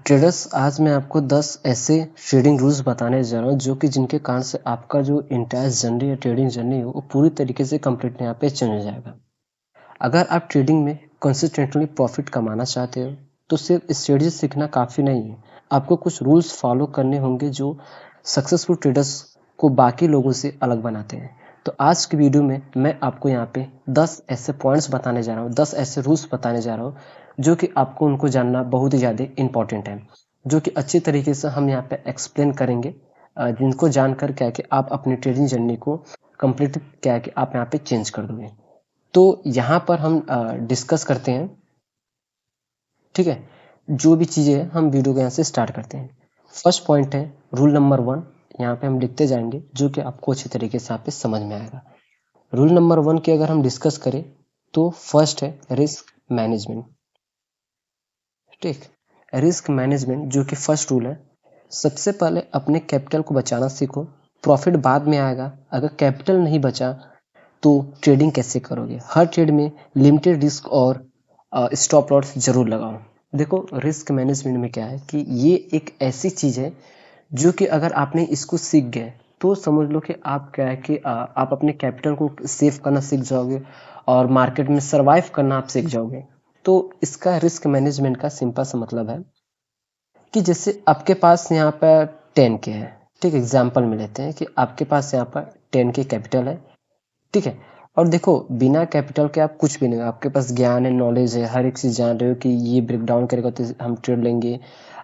Traders, आज मैं आपको 10 ऐसे ट्रेडिंग रूल्स बताने जा रहा हूँ जो कि जिनके कारण से आपका जो एंटायर जर्नी या ट्रेडिंग जर्नी है वो पूरी तरीके से कंप्लीट यहाँ पे चेंज हो जाएगा। अगर आप ट्रेडिंग में कंसिस्टेंटली प्रॉफिट कमाना चाहते हो तो सिर्फ स्ट्रेटजी सीखना काफ़ी नहीं है। आपको कुछ रूल्स फॉलो करने होंगे जो सक्सेसफुल ट्रेडर्स को बाकी लोगों से अलग बनाते हैं। तो आज की वीडियो में मैं आपको यहाँ पे 10 ऐसे पॉइंट्स बताने जा रहा हूँ, 10 ऐसे रूल्स बताने जा रहा हूँ जो कि आपको उनको जानना बहुत ही ज़्यादा इंपॉर्टेंट है, जो कि अच्छी तरीके से हम यहाँ पे एक्सप्लेन करेंगे, जिनको जानकर क्या है कि आप अपनी ट्रेडिंग जर्नी को कंप्लीट क्या है कि आप यहाँ पे चेंज कर दोगे। तो यहाँ पर हम डिस्कस करते हैं, ठीक है। जो भी चीज़ें हैं हम वीडियो को यहाँ से स्टार्ट करते हैं। फर्स्ट पॉइंट है रूल नंबर 1। यहाँ पे हम लिखते जाएंगे जो कि आपको अच्छी तरीके से यहाँ पे समझ में आएगा। रूल नंबर 1 की अगर हम डिस्कस करें तो फर्स्ट है रिस्क मैनेजमेंट। ठीक, रिस्क मैनेजमेंट जो कि फर्स्ट रूल है। सबसे पहले अपने कैपिटल को बचाना सीखो, प्रॉफिट बाद में आएगा। अगर कैपिटल नहीं बचा तो ट्रेडिंग कैसे करोगे। हर ट्रेड में लिमिटेड रिस्क और स्टॉप लॉस जरूर लगाओ। देखो, रिस्क मैनेजमेंट में क्या है कि ये एक ऐसी चीज़ है जो कि अगर आपने इसको सीख गए तो समझ लो कि आप क्या है कि आप अपने कैपिटल को सेव करना सीख जाओगे और मार्केट में सरवाइव करना आप सीख जाओगे। तो इसका रिस्क मैनेजमेंट का सिंपल सा मतलब है कि जैसे आपके पास यहाँ पर 10 के है, ठीक, एग्जाम्पल में लेते हैं कि आपके पास यहाँ पर 10 के कैपिटल है, ठीक है। और देखो, बिना कैपिटल के आप कुछ भी नहीं, आपके पास ज्ञान है, नॉलेज है, हर एक चीज़ जान रहे हो कि ये ब्रेक डाउन करेगा तो हम ट्रेड लेंगे।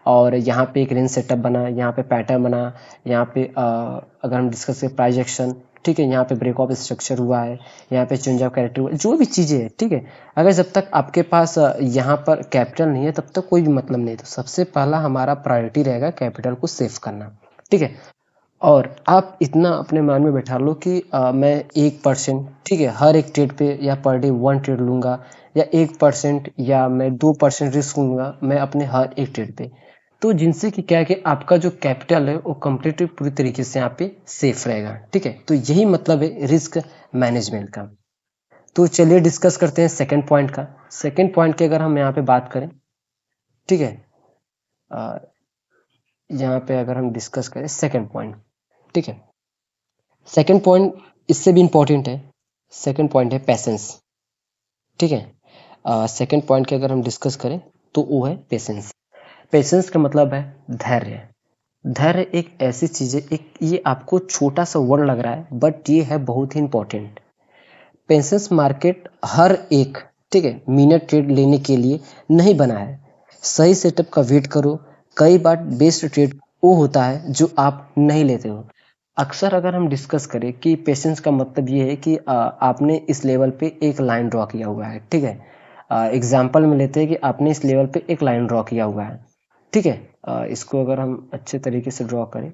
और यहाँ पे एक रेंज सेटअप बना, यहाँ पे पैटर्न बना, यहाँ पे अगर हम डिस्कस करें प्राइस एक्शन, ठीक है, यहाँ पे ब्रेक ऑफ स्ट्रक्चर हुआ है, यहाँ पे चेंज ऑफ कैरेक्टर हुआ है, जो भी चीज़ें हैं, ठीक है। अगर जब तक आपके पास यहाँ पर कैपिटल नहीं है तब तक कोई भी मतलब नहीं। तो सबसे पहला हमारा प्रायोरिटी रहेगा कैपिटल को सेव करना, ठीक है। और आप इतना अपने मन में बैठा लो कि मैं 1%, ठीक है, हर एक ट्रेड पे या पर डे 1 ट्रेड लूंगा, या 1% या मैं 2% रिस्क लूंगा मैं अपने हर एक ट्रेड पे। तो जिनसे कि क्या है कि आपका जो कैपिटल है वो कम्प्लीटली पूरी तरीके से यहाँ पे सेफ रहेगा, ठीक है। तो यही मतलब है रिस्क मैनेजमेंट का। तो चलिए डिस्कस करते हैं सेकंड पॉइंट का। सेकंड पॉइंट की अगर हम यहाँ पे बात करें, ठीक है, अ, यहाँ पे अगर हम डिस्कस करें सेकंड पॉइंट, ठीक है। सेकंड पॉइंट इससे भी इम्पोर्टेंट है। सेकंड पॉइंट है पेशेंस, ठीक है। सेकंड पॉइंट की अगर हम डिस्कस करें तो वो है पेशेंस। पेशेंस का मतलब है धैर्य। धैर्य एक ऐसी चीज़ है, एक ये आपको छोटा सा वर्ड लग रहा है बट ये है बहुत ही इंपॉर्टेंट। पेशेंस मार्केट हर एक, ठीक है, मिनट ट्रेड लेने के लिए नहीं बना है। सही सेटअप का वेट करो। कई बार बेस्ट ट्रेड वो होता है जो आप नहीं लेते हो। अक्सर अगर हम डिस्कस करें कि पेशेंस का मतलब ये है कि आपने इस लेवल पे एक लाइन ड्रॉ किया हुआ है, ठीक है। एग्जाम्पल में लेते हैं कि आपने इस लेवल पे एक लाइन ड्रॉ किया हुआ है, ठीक है। इसको अगर हम अच्छे तरीके से ड्रॉ करें,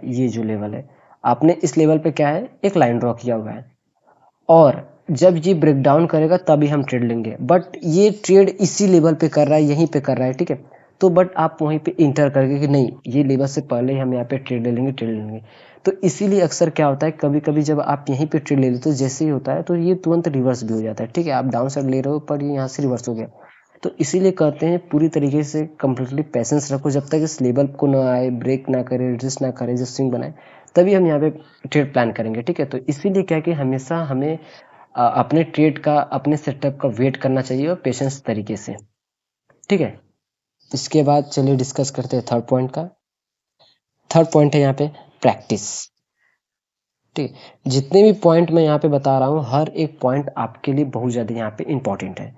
ये जो लेवल है, आपने इस लेवल पे क्या है एक लाइन ड्रॉ किया हुआ है, और जब ये ब्रेक डाउन करेगा तभी हम ट्रेड लेंगे। बट ये ट्रेड इसी लेवल पे कर रहा है, यहीं पे कर रहा है, ठीक है। तो बट आप वहीं पे इंटर करके कि नहीं, ये लेवल से पहले ही हम यहाँ पे ट्रेड ले लेंगे, ट्रेड ले लेंगे। तो इसीलिए अक्सर क्या होता है, कभी कभी जब आप यहीं पे ट्रेड ले लेते हो, जैसे ही होता है तो ये तुरंत रिवर्स भी हो जाता है, ठीक है। आप डाउन साइड ले रहे हो पर ये यहाँ से रिवर्स हो गया। तो इसीलिए कहते हैं पूरी तरीके से कंप्लीटली पैसेंस रखो, जब तक इस लेवल को ना आए, ब्रेक ना करे, रेजिस्ट ना करे, जो स्विंग बनाए, तभी हम यहाँ पे ट्रेड प्लान करेंगे, ठीक है। तो इसीलिए क्या कि हमेशा हमें अपने ट्रेड का, अपने सेटअप का वेट करना चाहिए और पेशेंस तरीके से, ठीक है। इसके बाद चलिए डिस्कस करते हैं थर्ड पॉइंट का। थर्ड पॉइंट है यहाँ पे प्रैक्टिस, ठीक है। जितने भी पॉइंट मैं यहाँ पे बता रहा हूँ हर एक पॉइंट आपके लिए बहुत ज़्यादा यहाँ पे इंपॉर्टेंट है।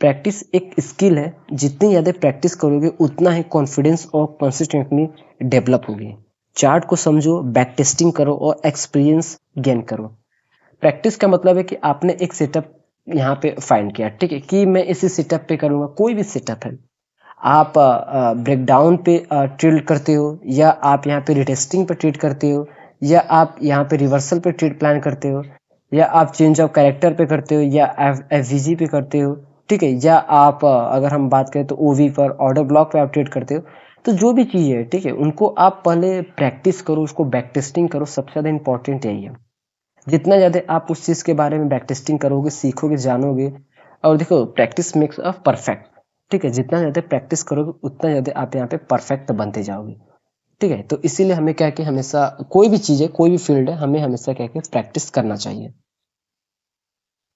प्रैक्टिस एक स्किल है, जितनी ज़्यादा प्रैक्टिस करोगे उतना ही कॉन्फिडेंस और कंसिस्टेंटली डेवलप होगी। चार्ट को समझो, बैक टेस्टिंग करो और एक्सपीरियंस गेन करो। प्रैक्टिस का मतलब है कि आपने एक सेटअप यहाँ पे फाइंड किया, ठीक है, कि मैं इसी सेटअप पे करूँगा। कोई भी सेटअप है, आप ब्रेकडाउन पे ट्रेड करते हो, या आप यहाँ पे रिटेस्टिंग पे ट्रेड करते हो, या आप यहाँ पे रिवर्सल पे ट्रेड प्लान करते हो, या आप चेंज ऑफ कैरेक्टर पे करते हो, या एफ पे करते हो, ठीक है, या आप अगर हम बात करें तो ओवी पर ऑर्डर ब्लॉक पे आप ट्रेड करते हो। तो जो भी चीज़ है, ठीक है, उनको आप पहले प्रैक्टिस करो, उसको बैक टेस्टिंग करो। सबसे ज़्यादा इंपॉर्टेंट यही है। जितना ज़्यादा आप उस चीज़ के बारे में बैक टेस्टिंग करोगे, सीखोगे, जानोगे, और देखो प्रैक्टिस मेक्स अ परफेक्ट। ठीक है, जितना ज़्यादा प्रैक्टिस करोगे उतना ज़्यादा आप यहाँ पे परफेक्ट बनते जाओगे। ठीक है, तो इसीलिए हमें क्या है कि हमेशा कोई भी चीज़ है, कोई भी फील्ड है, हमें हमेशा क्या है कि प्रैक्टिस करना चाहिए।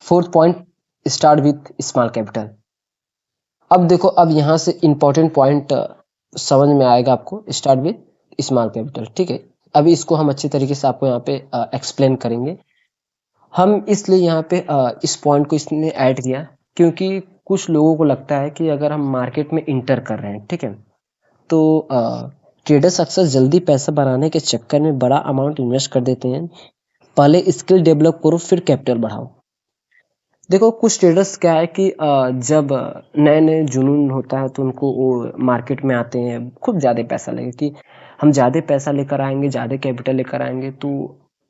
Fourth point, start with small capital. अब देखो, अब यहाँ से इंपॉर्टेंट पॉइंट समझ में आएगा आपको, स्टार्ट विथ स्मॉल कैपिटल। ठीक है, अभी इसको हम अच्छे तरीके से आपको यहाँ पे एक्सप्लेन करेंगे। हम इसलिए यहाँ पे इस पॉइंट को इसने ऐड किया क्योंकि कुछ लोगों को लगता है कि अगर हम मार्केट में इंटर कर रहे हैं, ठीक है, तो ट्रेडर्स अक्सर जल्दी पैसा बनाने के चक्कर में बड़ा अमाउंट इन्वेस्ट कर देते हैं। पहले स्किल डेवलप करो, फिर कैपिटल बढ़ाओ। देखो, कुछ ट्रेडर्स क्या है कि जब नए नए जुनून होता है तो उनको वो मार्केट में आते हैं खूब ज़्यादा पैसा लेके कि हम ज़्यादा पैसा लेकर आएंगे, ज़्यादा कैपिटल लेकर आएंगे तो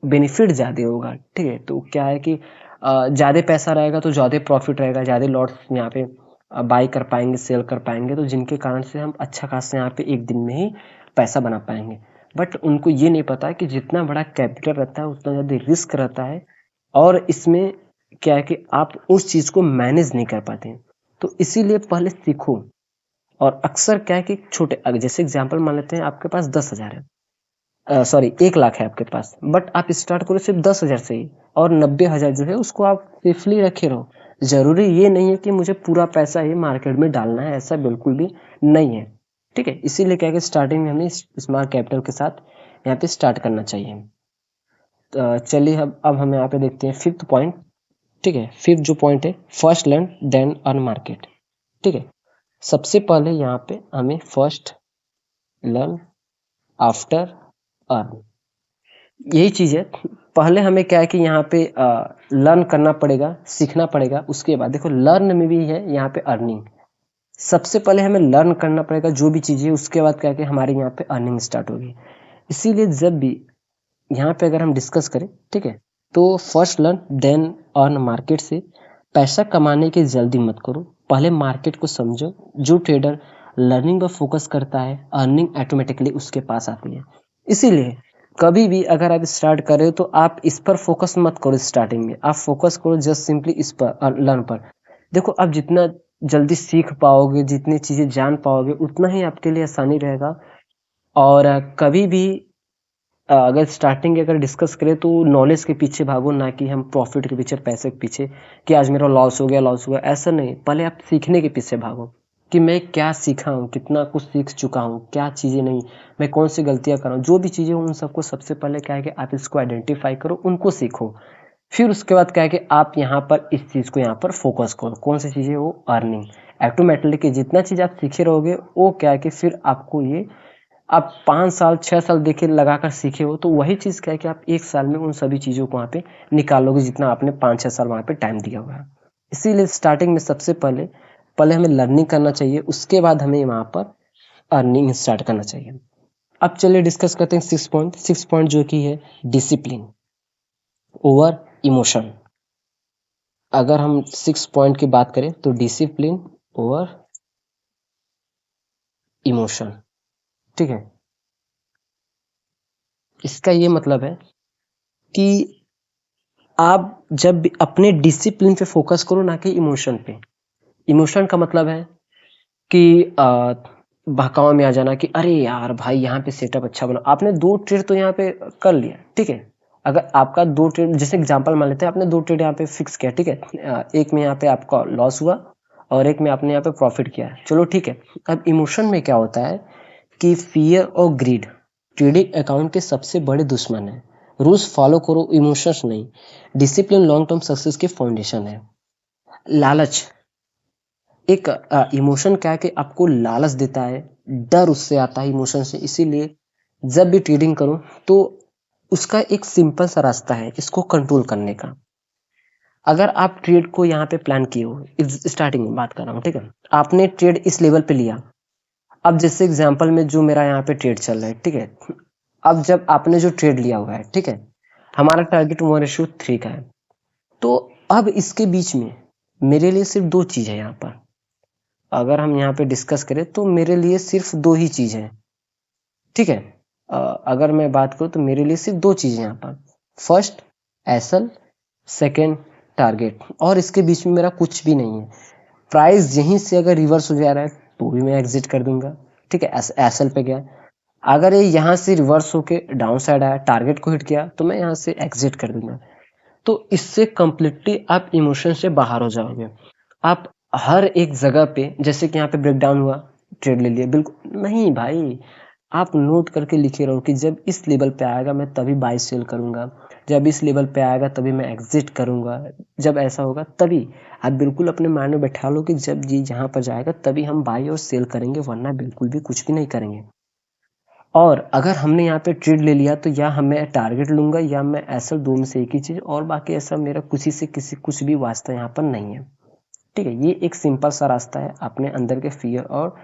बेनिफिट ज़्यादा होगा। ठीक है, तो क्या है कि ज़्यादा पैसा रहेगा तो ज़्यादा प्रॉफिट रहेगा, ज़्यादा लॉट्स यहाँ पे बाई कर पाएंगे, सेल कर पाएंगे, तो जिनके कारण से हम अच्छा खासा यहाँ पे एक दिन में ही पैसा बना पाएंगे। बट उनको ये नहीं पता कि जितना बड़ा कैपिटल रहता है उतना ज़्यादा रिस्क रहता है, और इसमें क्या है कि आप उस चीज़ को मैनेज नहीं कर पाते हैं। तो इसीलिए पहले सीखो। और अक्सर क्या है कि छोटे, जैसे एग्जांपल मान लेते हैं आपके पास 10,000 है, सॉरी 1 लाख है आपके पास, बट आप स्टार्ट करो सिर्फ 10,000 से ही, और 90,000 जो है उसको आप सेफली रखे रहो। जरूरी ये नहीं है कि मुझे पूरा पैसा ही मार्केट में डालना है, ऐसा बिल्कुल भी नहीं है। ठीक है, इसीलिए क्या है कि स्टार्टिंग में हमें स्मॉल कैपिटल के साथ यहाँ पे स्टार्ट करना चाहिए। चलिए, अब हम यहाँ पे देखते हैं फिफ्थ पॉइंट। ठीक है, फिफ्थ जो पॉइंट है, first learn then earn market. ठीक है, सबसे पहले यहाँ पे हमें फर्स्ट लर्न आफ्टर अर्न, यही चीज है। पहले हमें क्या है कि यहाँ पे लर्न करना पड़ेगा, सीखना पड़ेगा, उसके बाद देखो लर्न में भी है यहाँ पे अर्निंग। सबसे पहले हमें लर्न करना पड़ेगा जो भी चीजें, उसके बाद क्या है कि हमारे यहाँ पे अर्निंग स्टार्ट होगी। इसीलिए जब भी यहाँ पे अगर हम डिस्कस करें, ठीक है, तो first learn then earn market से पैसा कमाने की जल्दी मत करो, पहले मार्केट को समझो। जो ट्रेडर लर्निंग पर फोकस करता है, अर्निंग ऑटोमेटिकली उसके पास आती है। इसीलिए कभी भी अगर आप स्टार्ट कर रहे हो तो आप इस पर फोकस मत करो, स्टार्टिंग में आप फोकस करो जस्ट सिंपली इस पर, लर्न पर। देखो, आप जितना जल्दी सीख पाओगे, जितनी चीजें जान पाओगे, उतना ही आपके लिए आसानी रहेगा। और कभी भी अगर स्टार्टिंग की अगर डिस्कस करें तो नॉलेज के पीछे भागो, ना कि हम प्रॉफिट के पीछे, पैसे के पीछे कि आज मेरा लॉस हो गया, लॉस हुआ, ऐसा नहीं। पहले आप सीखने के पीछे भागो कि मैं क्या सीखा हूँ, कितना कुछ सीख चुका हूँ, क्या चीज़ें नहीं, मैं कौन सी गलतियाँ कर रहा हूँ, जो भी चीज़ें उन सबको सबसे पहले क्या है कि आप इसको आइडेंटिफाई करो, उनको सीखो। फिर उसके बाद क्या है कि आप यहाँ पर इस चीज़ को यहाँ पर फोकस करो। कौन सी चीज़ें, वो अर्निंग। ऑटोमेटिकली जितना चीज़ आप सीखे रहोगे वो क्या है कि फिर आपको ये, आप 5 साल 6 साल देखिए लगाकर सीखे हो, तो वही चीज़ क्या है कि आप 1 साल में उन सभी चीज़ों को वहाँ पे निकालोगे जितना आपने 5-6 साल वहाँ पे टाइम दिया हुआ है। इसीलिए स्टार्टिंग में सबसे पहले पहले हमें लर्निंग करना चाहिए, उसके बाद हमें वहाँ पर अर्निंग स्टार्ट करना चाहिए। अब चलिए डिस्कस करते हैं 6 पॉइंट जो कि है डिसिप्लिन ओवर इमोशन। अगर हम 6 पॉइंट की बात करें तो डिसिप्लिन ओवर इमोशन। ठीक है, इसका ये मतलब है कि आप जब भी अपने डिसिप्लिन पे फोकस करो, ना कि इमोशन पे। इमोशन का मतलब है कि बहकावा में आ जाना कि अरे यार भाई यहाँ पे सेटअप अच्छा बना, आपने 2 ट्रेड तो यहाँ पे कर लिया, ठीक है। अगर आपका 2 ट्रेड, जैसे एग्जांपल मान लेते हैं, आपने 2 ट्रेड यहाँ पे फिक्स किया, ठीक है, एक में यहाँ पे आपका लॉस हुआ और एक में आपने यहाँ पे प्रॉफिट किया, चलो ठीक है। अब इमोशन में क्या होता है कि फियर और ग्रीड ट्रेडिंग अकाउंट के सबसे बड़े दुश्मन है। रूल्स फॉलो करो, इमोशंस नहीं। डिसिप्लिन लॉन्ग टर्म सक्सेस के फाउंडेशन है। लालच, एक इमोशन क्या है कि आपको लालच देता है, डर उससे आता है इमोशन से। इसीलिए जब भी ट्रेडिंग करो तो उसका एक सिंपल सा रास्ता है इसको कंट्रोल करने का। अगर आप ट्रेड को यहाँ पे प्लान किए हो, स्टार्टिंग में बात कर रहा हूँ, ठीक है, आपने ट्रेड इस लेवल पे लिया। अब जैसे एग्जांपल में जो मेरा यहाँ पे ट्रेड चल रहा है, ठीक है, अब जब आपने जो ट्रेड लिया हुआ है, ठीक है, हमारा टारगेट 1:3 का है, तो अब इसके बीच में मेरे लिए सिर्फ 2 चीज है यहाँ पर। अगर हम यहाँ पे डिस्कस करें तो मेरे लिए सिर्फ 2 ही चीज है, ठीक है। अगर मैं बात करूँ तो मेरे लिए सिर्फ 2 चीज है यहाँ पर। फर्स्ट एसल, सेकेंड टारगेट, और इसके बीच में मेरा कुछ भी नहीं है। प्राइस यहीं से अगर रिवर्स हो जा रहा है तो भी मैं एग्जिट कर दूंगा, ठीक है। एसएल पे गया, अगर ये यहाँ से रिवर्स होके डाउन साइड आया, टारगेट को हिट किया, तो मैं यहाँ से एग्जिट कर दूंगा। तो इससे कंप्लीटली आप इमोशन से बाहर हो जाओगे। आप हर एक जगह पे, जैसे कि यहाँ पे ब्रेकडाउन हुआ, ट्रेड ले लिया, बिल्कुल नहीं भाई। आप नोट करके लिखे रहो कि जब इस लेवल पे आएगा मैं तभी बाई सेल करूंगा, जब इस लेवल पे आएगा तभी मैं एग्जिट करूंगा, जब ऐसा होगा तभी। आप बिल्कुल अपने माइंड में बैठा लो कि जब ये यहाँ पर जाएगा तभी हम बाई और सेल करेंगे, वरना बिल्कुल भी कुछ भी नहीं करेंगे। और अगर हमने यहाँ पे ट्रेड ले लिया तो या मैं टारगेट लूंगा या मैं एसएल, दो में से एक ही चीज, और बाकी ऐसा मेरा किसी कुछ भी वास्ता यहाँ पर नहीं है, ठीक है। ये एक सिंपल सा रास्ता है अपने अंदर के फियर और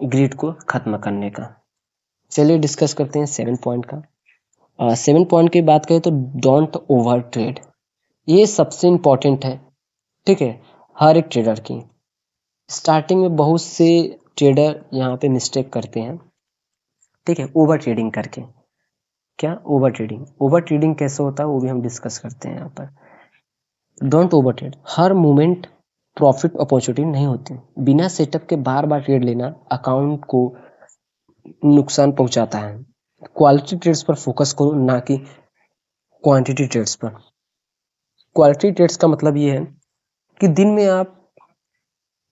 ग्रीड को खत्म करने का। चलिए डिस्कस करते हैं 7 पॉइंट का। 7 पॉइंट की बात करें तो डोंट ओवर ट्रेड। ये सबसे इंपॉर्टेंट है, ठीक है, हर एक ट्रेडर की। स्टार्टिंग में बहुत से ट्रेडर यहाँ पे मिस्टेक करते हैं, ठीक है, ओवर ट्रेडिंग करके। क्या ओवर ट्रेडिंग कैसे होता है वो भी हम डिस्कस करते हैं यहाँ पर। Don't over trade. Her moment profit opportunity नहीं होती। बिना सेटअप के बार बार ट्रेड लेना अकाउंट को नुकसान पहुंचाता है। क्वालिटी ट्रेड्स पर फोकस करो, ना कि क्वांटिटी ट्रेड्स पर। क्वालिटी ट्रेड्स का मतलब ये है कि दिन में आप,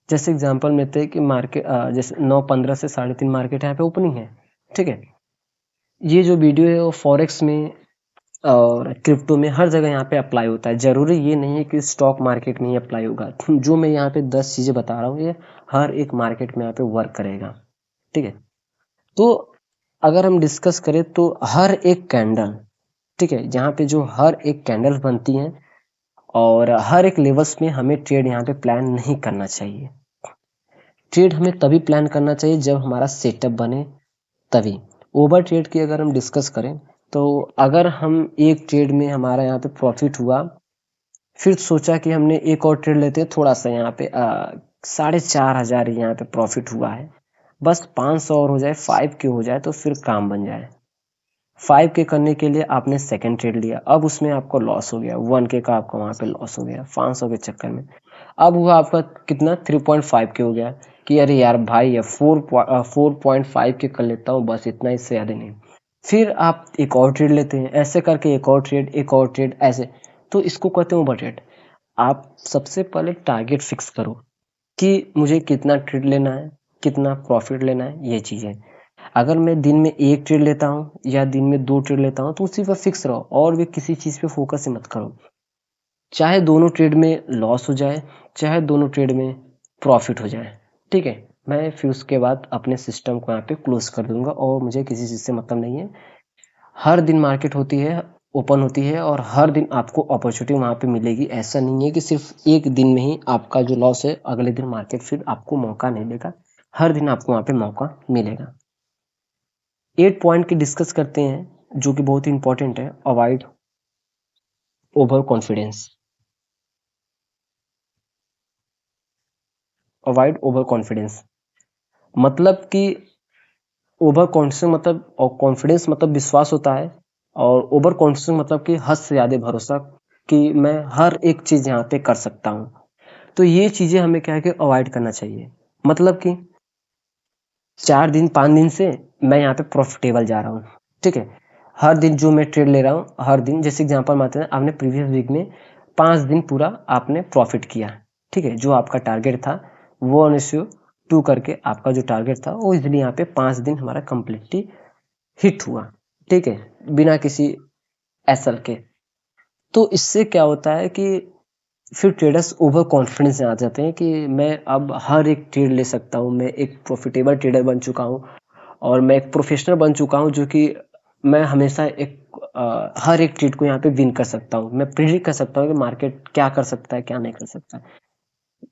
जैसे एग्जांपल में थे कि मार्केट जैसे 9:15 से 3:30 मार्केट यहाँ पे ओपनिंग है, ठीक है। ये जो वीडियो है वो फॉरेक्स में और क्रिप्टो में हर जगह यहाँ पे अप्लाई होता है। जरूरी ये नहीं है कि स्टॉक मार्केट में ही अप्लाई होगा। जो मैं यहाँ पे 10 चीजें बता रहा हूँ ये हर एक मार्केट में यहाँ पे वर्क करेगा, ठीक है। तो अगर हम डिस्कस करें तो हर एक कैंडल, ठीक है, यहाँ पे जो हर एक कैंडल बनती हैं और हर एक लेवल्स में हमें ट्रेड यहाँ पे प्लान नहीं करना चाहिए। ट्रेड हमें तभी प्लान करना चाहिए जब हमारा सेटअप बने तभी। ओवर ट्रेड की अगर हम डिस्कस करें तो अगर हम एक ट्रेड में हमारा यहाँ पे प्रॉफिट हुआ, फिर सोचा कि हमने एक और ट्रेड लेते हैं, थोड़ा सा यहाँ पे 4,500 यहाँ पे प्रॉफिट हुआ है, बस 500 और हो जाए, 5 के हो जाए तो फिर काम बन जाए। 5 के करने के लिए आपने सेकंड ट्रेड लिया, अब उसमें आपको लॉस हो गया, 1 के का आपका वहां पे लॉस हो गया 500 के चक्कर में। अब हुआ आपका कितना, 3.5 के हो गया कि अरे यार भाई ये 4.5 के कर लेता हूँ बस, इतना, इससे ज्यादा नहीं। फिर आप एक और ट्रेड लेते हैं, ऐसे करके एक और ट्रेड ऐसे। तो इसको कहते हैं ओवर ट्रेड। आप सबसे पहले टारगेट फिक्स करो कि मुझे कितना ट्रेड लेना है, कितना प्रॉफिट लेना है, ये चीजें। अगर मैं दिन में एक ट्रेड लेता हूँ या दिन में 2 ट्रेड लेता हूँ तो उसी पर फिक्स रहो और भी किसी चीज पे फोकस ही मत करो। चाहे दोनों ट्रेड में लॉस हो जाए, चाहे दोनों ट्रेड में प्रॉफिट हो जाए, ठीक है, मैं फिर उसके बाद अपने सिस्टम को यहाँ पे क्लोज कर दूंगा और मुझे किसी चीज से मतलब नहीं है। हर दिन मार्केट होती है, ओपन होती है, और हर दिन आपको अपॉर्चुनिटी वहां पे मिलेगी। ऐसा नहीं है कि सिर्फ एक दिन में ही आपका जो लॉस है अगले दिन मार्केट फिर आपको मौका नहीं देगा, हर दिन आपको वहां पे मौका मिलेगा। 8 पॉइंट की डिस्कस करते हैं जो कि बहुत ही इंपॉर्टेंट है। Avoid over confidence. Avoid over confidence मतलब कि ओवर कॉन्फिडेंस मतलब, और कॉन्फिडेंस मतलब विश्वास होता है, और ओवर कॉन्फिडेंस मतलब कि हद से ज्यादा भरोसा कि मैं हर एक चीज यहाँ पे कर सकता हूँ। तो ये चीजें हमें क्या है कि अवॉइड करना चाहिए। मतलब कि 4 दिन 5 दिन से मैं यहाँ पे प्रॉफिटेबल जा रहा हूँ, ठीक है। हर दिन जो मैं ट्रेड ले रहा हूँ, हर दिन, जैसे एग्जांपल मानते हैं आपने प्रीवियस वीक में 5 दिन पूरा आपने प्रॉफिट किया, ठीक है। जो आपका टारगेट था वो 1:2 करके आपका जो टारगेट था वो इजिली यहाँ पे 5 दिन हमारा कंप्लीटली हिट हुआ, ठीक है, बिना किसी एसएल के। तो इससे क्या होता है कि फिर ट्रेडर्स ओवर कॉन्फिडेंस में आ जाते हैं कि मैं अब हर एक ट्रेड ले सकता हूँ, मैं एक प्रॉफिटेबल ट्रेडर बन चुका हूँ और मैं एक प्रोफेशनल बन चुका हूँ, जो कि मैं हमेशा हर एक ट्रेड को यहाँ पे विन कर सकता हूँ। मैं प्रिडिक्ट कर सकता हूँ कि मार्केट क्या कर सकता है, क्या नहीं कर सकता।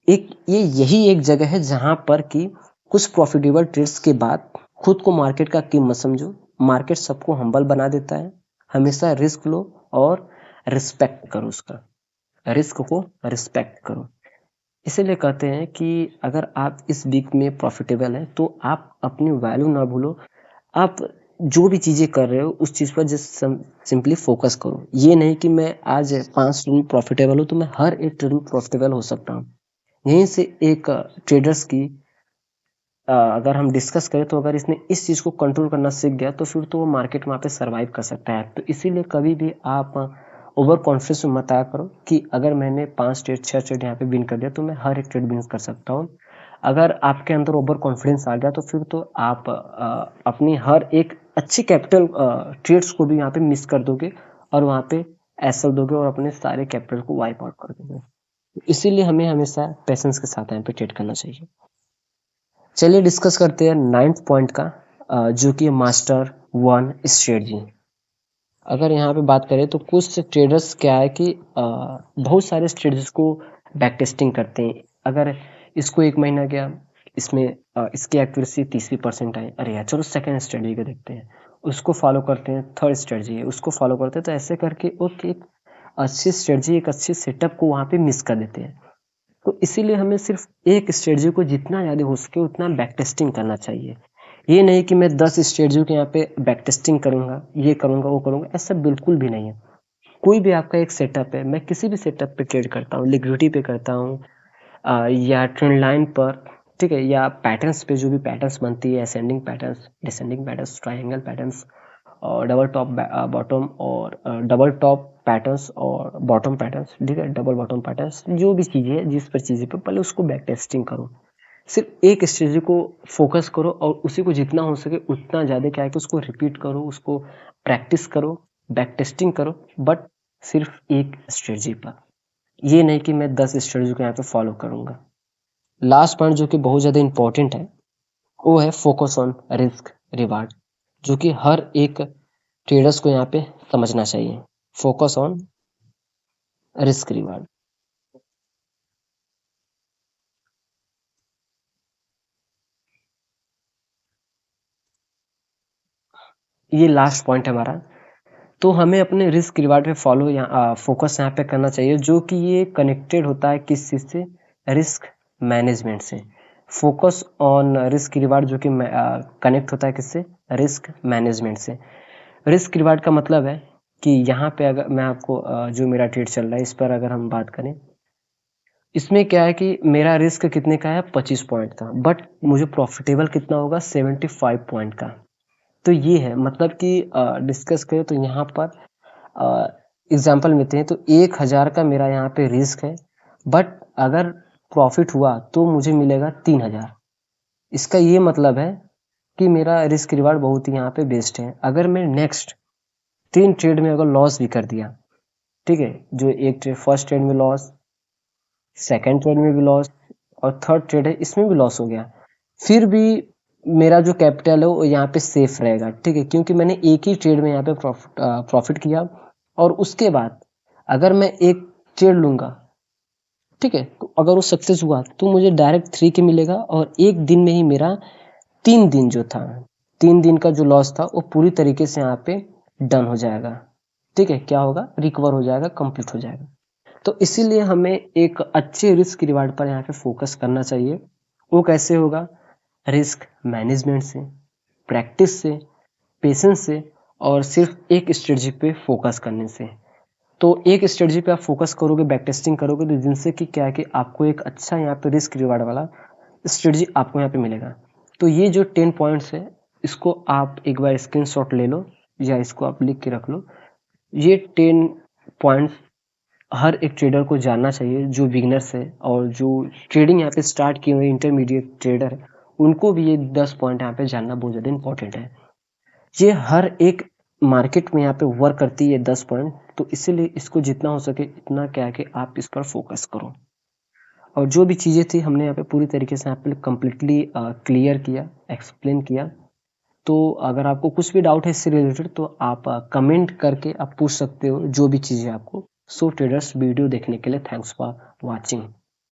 यही एक जगह है जहां पर कि कुछ प्रॉफिटेबल ट्रेड्स के बाद खुद को मार्केट का कीमत समझो। मार्केट सबको हम्बल बना देता है। हमेशा रिस्क लो और रिस्पेक्ट करो उसका, रिस्क को रिस्पेक्ट करो। इसीलिए कहते हैं कि अगर आप इस वीक में प्रॉफिटेबल हैं तो आप अपनी वैल्यू ना भूलो। आप जो भी चीजें कर रहे हो उस चीज पर जस्ट सिंपली फोकस करो। ये नहीं कि मैं आज 5 ट्रेड में प्रॉफिटेबल हूँ तो मैं हर एक ट्रेड में प्रॉफिटेबल हो सकता हूँ। यहीं से एक ट्रेडर्स की अगर हम डिस्कस करें तो अगर इसने इस चीज़ को कंट्रोल करना सीख गया तो फिर तो वो मार्केट वहाँ पे सर्वाइव कर सकता है। तो इसीलिए कभी भी आप ओवर कॉन्फिडेंस में मत आया करो कि अगर मैंने 5 ट्रेड 6 ट्रेड यहाँ पे विन कर दिया तो मैं हर एक ट्रेड विन कर सकता हूँ। अगर आपके अंदर ओवर कॉन्फिडेंस आ गया तो फिर तो आप अपनी हर एक अच्छी कैपिटल ट्रेड्स को भी यहाँ पे मिस कर दोगे और वहाँ पे एसएल दोगे और अपने सारे कैपिटल को वाइप आउट कर दोगे। इसीलिए हमें हमेशा पेशेंस के साथ यहाँ पे ट्रेड करना चाहिए। चलिए डिस्कस करते हैं 9th पॉइंट का, जो कि मास्टर वन स्ट्रेटजी। अगर यहाँ पे बात करें तो कुछ ट्रेडर्स क्या है कि बहुत सारे स्ट्रेटजीज को बैक टेस्टिंग करते हैं। अगर इसको 1 महीना गया, इसमें इसकी एक्यूरेसी 30% आई, अरे यार चलो सेकेंड स्ट्रेटजी को देखते हैं, उसको फॉलो करते हैं, थर्ड स्ट्रेटजी है उसको फॉलो करते हैं। तो ऐसे करके ओके एक अच्छी स्ट्रेटजी, एक अच्छी सेटअप को वहाँ पे मिस कर देते हैं। तो इसीलिए हमें सिर्फ एक स्ट्रेटजी को जितना ज़्यादा हो सके उतना बैक टेस्टिंग करना चाहिए। ये नहीं कि मैं 10 स्ट्रेटजी के यहाँ पे बैक टेस्टिंग करूँगा, ये करूँगा, वो करूँगा, ऐसा बिल्कुल भी नहीं है। कोई भी आपका एक सेटअप है, मैं किसी भी सेटअप पे ट्रेड करता हूँ, लिक्विडिटी पे करता हूँ या ट्रेंड लाइन पर, ठीक है, या पैटर्न्स पे जो भी पैटर्न्स बनती है, ascending patterns, descending patterns, triangle patterns और डबल टॉप बॉटम और डबल टॉप पैटर्न्स और बॉटम पैटर्न्स, ठीक है, डबल बॉटम पैटर्न्स, जो भी चीज़ें हैं जिस पर चीज़ें पे पहले उसको बैक टेस्टिंग करो। सिर्फ एक स्ट्रेटजी को फोकस करो और उसी को जितना हो सके उतना ज़्यादा क्या है कि उसको रिपीट करो, उसको प्रैक्टिस करो, बैक टेस्टिंग करो, बट सिर्फ एक स्ट्रेटजी पर। ये नहीं कि मैं 10 स्ट्रेटजी को यहाँ पे फॉलो करूँगा। लास्ट पॉइंट जो कि बहुत ज़्यादा इंपॉर्टेंट है वो है फोकस ऑन रिस्क रिवार्ड, जो कि हर एक ट्रेडर्स को यहाँ पे समझना चाहिए। Focus on risk reward. ये लास्ट पॉइंट है हमारा। तो हमें अपने रिस्क रिवार्ड पे फॉलो यहाँ फोकस यहाँ पे करना चाहिए, जो कि ये कनेक्टेड होता है किस चीज़ से, रिस्क मैनेजमेंट से। फोकस ऑन रिस्क रिवार्ड जो कि कनेक्ट होता है किससे, रिस्क मैनेजमेंट से। रिस्क रिवार्ड का मतलब है कि यहाँ पे अगर मैं आपको जो मेरा ट्रेड चल रहा है इस पर अगर हम बात करें, इसमें क्या है कि मेरा रिस्क कितने का है, 25 पॉइंट का, बट मुझे प्रॉफिटेबल कितना होगा, 75 पॉइंट का। तो ये है मतलब कि डिस्कस करें तो यहाँ पर एग्जाम्पल लेते हैं तो 1000 का मेरा यहाँ पे रिस्क है, बट अगर प्रॉफिट हुआ तो मुझे मिलेगा 3000। इसका ये मतलब है कि मेरा रिस्क रिवार्ड बहुत ही यहाँ पे बेस्ट है। अगर मैं नेक्स्ट 3 ट्रेड में अगर लॉस भी कर दिया, ठीक है, जो एक ट्रेड फर्स्ट ट्रेड में लॉस, सेकेंड ट्रेड में भी लॉस और थर्ड ट्रेड है इसमें भी लॉस हो गया, फिर भी मेरा जो कैपिटल है वो यहाँ पे सेफ रहेगा, ठीक है, क्योंकि मैंने एक ही ट्रेड में यहाँ पे प्रॉफिट किया। और उसके बाद अगर मैं एक ट्रेड लूंगा, ठीक है, तो अगर वो सक्सेस हुआ तो मुझे डायरेक्ट 3 के मिलेगा और एक दिन में ही मेरा 3 दिन जो था, 3 दिन का जो लॉस था वो पूरी तरीके से यहाँ पे डन हो जाएगा, ठीक है, क्या होगा, रिकवर हो जाएगा, कंप्लीट हो जाएगा। तो इसीलिए हमें एक अच्छे रिस्क रिवार्ड पर यहाँ पे फोकस करना चाहिए। वो कैसे होगा, रिस्क मैनेजमेंट से, प्रैक्टिस से, पेशेंस से और सिर्फ एक स्ट्रेटजी पे फोकस करने से। तो एक स्ट्रेटजी पे आप फोकस करोगे, बैक टेस्टिंग करोगे, तो जिनसे कि क्या है कि आपको एक अच्छा यहाँ पे रिस्क रिवार्ड वाला स्ट्रेटजी आपको यहाँ पे मिलेगा। तो ये जो 10 पॉइंट्स है इसको आप एक बार स्क्रीनशॉट ले लो या इसको आप लिख के रख लो। ये 10 पॉइंट्स हर एक ट्रेडर को जानना चाहिए, जो बिगनर्स है और जो ट्रेडिंग यहाँ पे स्टार्ट किए हुए इंटरमीडिएट ट्रेडर है, उनको भी ये 10 पॉइंट यहाँ पे जानना बहुत ज़्यादा इंपॉर्टेंट है। ये हर एक मार्केट में यहाँ पे वर्क करती है 10 पॉइंट, तो इसीलिए इसको जितना हो सके इतना क्या है कि आप इस पर फोकस करो। और जो भी चीज़ें थी हमने यहाँ पे पूरी तरीके से यहाँ पे कम्प्लीटली क्लियर किया, एक्सप्लेन किया। तो अगर आपको कुछ भी डाउट है इससे रिलेटेड तो आप कमेंट करके आप पूछ सकते हो जो भी चीज़ें आपको। सो ट्रेडर्स, वीडियो देखने के लिए थैंक्स फॉर वॉचिंग।